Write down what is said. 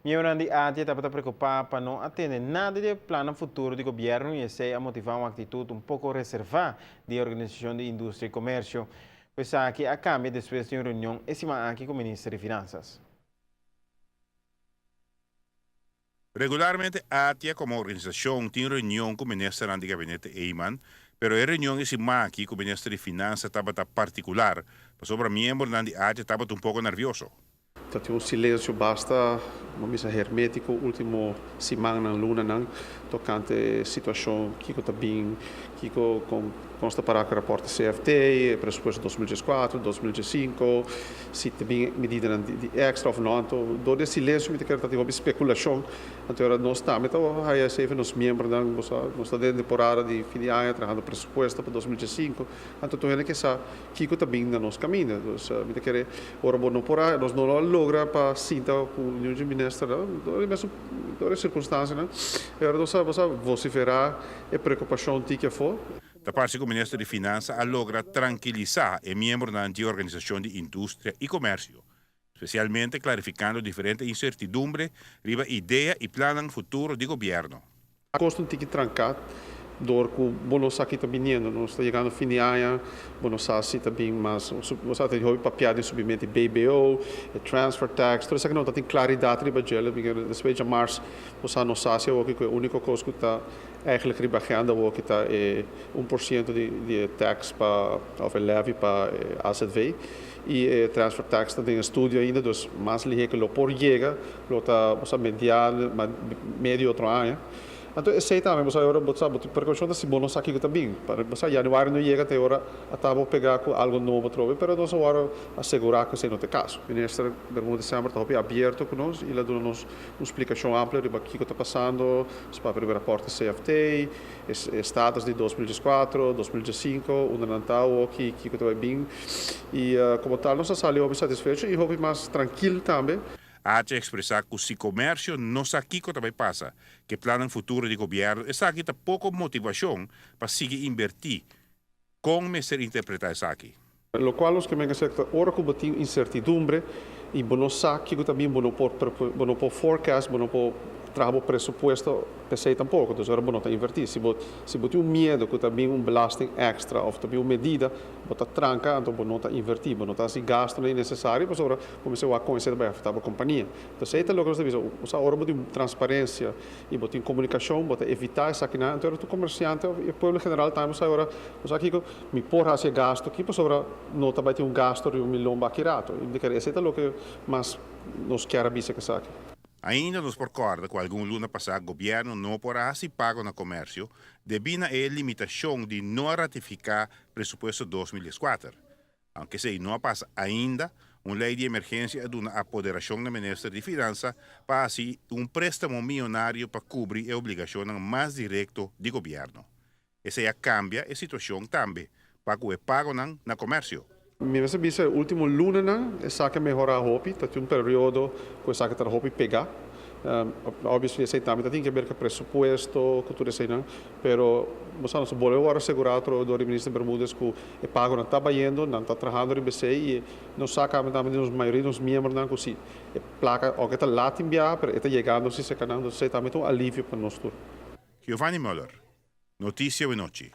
Miembros de ATIA estão preocupados para não atender nada de plano futuro do governo e esse a motivar uma atitude um pouco reservada da Organização de Indústria e Comércio. Pois aqui a cambio depois de uma reunião esse aqui com o Ministro de Finanças. Regularmente, ATIA como organización tiene reunión con el ministro del Gabinete Eyman, pero la reunión es aquí con el ministro de Finanzas estaba particular, pues sobre miembros de ATIA estaba un poco nervioso. Dat um silêncio basta, uma missa hermético, último semana na luna não, tocante situação que está bem, que consta para o rapporto CFT, pressuposto 2014, 2015, se tem medida de extra ou não, então, todo esse silêncio me quer ter uma especulação, então nós estamos, então aí se nos membros da nós está dentro temporada de fim de ano, trabalhando pressuposto para 2015, então tu vê que essa que está bem no nosso caminho, então me quer ora bom não por aí, nós não logra para sinta com o ministro, toda circunstância, né? Agora nós vociferar e preocupação que for. Da parte do ministro de Finanças logra tranquilizar os membros da Organização de Indústria e Comércio, especialmente clarificando diferentes incertidumbres sobre a ideia e plano futuro do governo. A custo tem que trancar, door que o bonos aqui está vindo, nós está chegando fim de ano, bonos assim também, mas você tem que papiar de submeter BBO, transfer tax, tudo isso que não tem claridade de budget, porque depois de março, você não sabe se a única coisa que está eigenlijk ribagenda que está é 1% de tax para of levy para AZV e transfer tax tem estudo ainda, dus mais ligeiro que lo por chega, lo está mediar medio outro ano. Então, esse também, você agora botar precaução desse bônus aqui também. Para você januário não chega até agora, até pegar com algo novo trove, pero nós agora assegurar que isso não tem caso. O ministro Bermudes sempre está aberto conosco e ele dá-nos uma explicação ampla de o que está passando, para o rapporto CFT, estados de 2014, 2015, onde não está o que está bem. E como tal, nós saímos satisfeitos e vamos mais tranquilo também. ATIA expressar que o comércio não aqui que também passa, que plano futuro do governo está aqui pouco motivação para seguir invertir. Como ser interpretar isso aqui? Lo qual os que me sector ora que tem incertidumbre e bono saque que também bono por forecast, bono por trabalho pressuposto pensei tampouco, então agora bono tá invertir. Se botar medo que também belasting extra ou também medida, bota tranca, então bono tá invertir, bono tá se gasto não é necessário, mas agora comecei a conhecer bem a companhia. Então se é logo que você agora botar transparência e botar comunicação, botar evitar essa aqui, então tu comerciante e o povo general também agora, você aqui me porra esse gasto aqui, mas agora não tá vai ter gasto de 1 milhão baquirato. Indicar esse é logo que mais nos quer avisar que sabe. Ainda nos recorda que algum luna passado o governo não porá se pago no comércio devido à limitação de não ratificar presupuesto 2004. Aunque se não passa ainda, uma lei de emergência é uma apoderação do ministro de Finanças para assim préstamo milionário para cobrir a obrigação mais direta do governo. Essa já cambia a situação também para que o pago no comércio. Me vai ser o último luna é saque melhorar a roupa, tá um período que saque a roupa pegar. Obviamente esse também tem que ver com o pressuposto, com tudo isso não, pero você não se pode agora assegurar do ministro Bermudes que o pago não está indo, não está trabalhando em BC e não saca também dos maioria dos membros não que se placa ou que está lá enviar, pero está chegando se canando, se também um alívio para nós tudo. Giovanni Müller, Notícia Noite.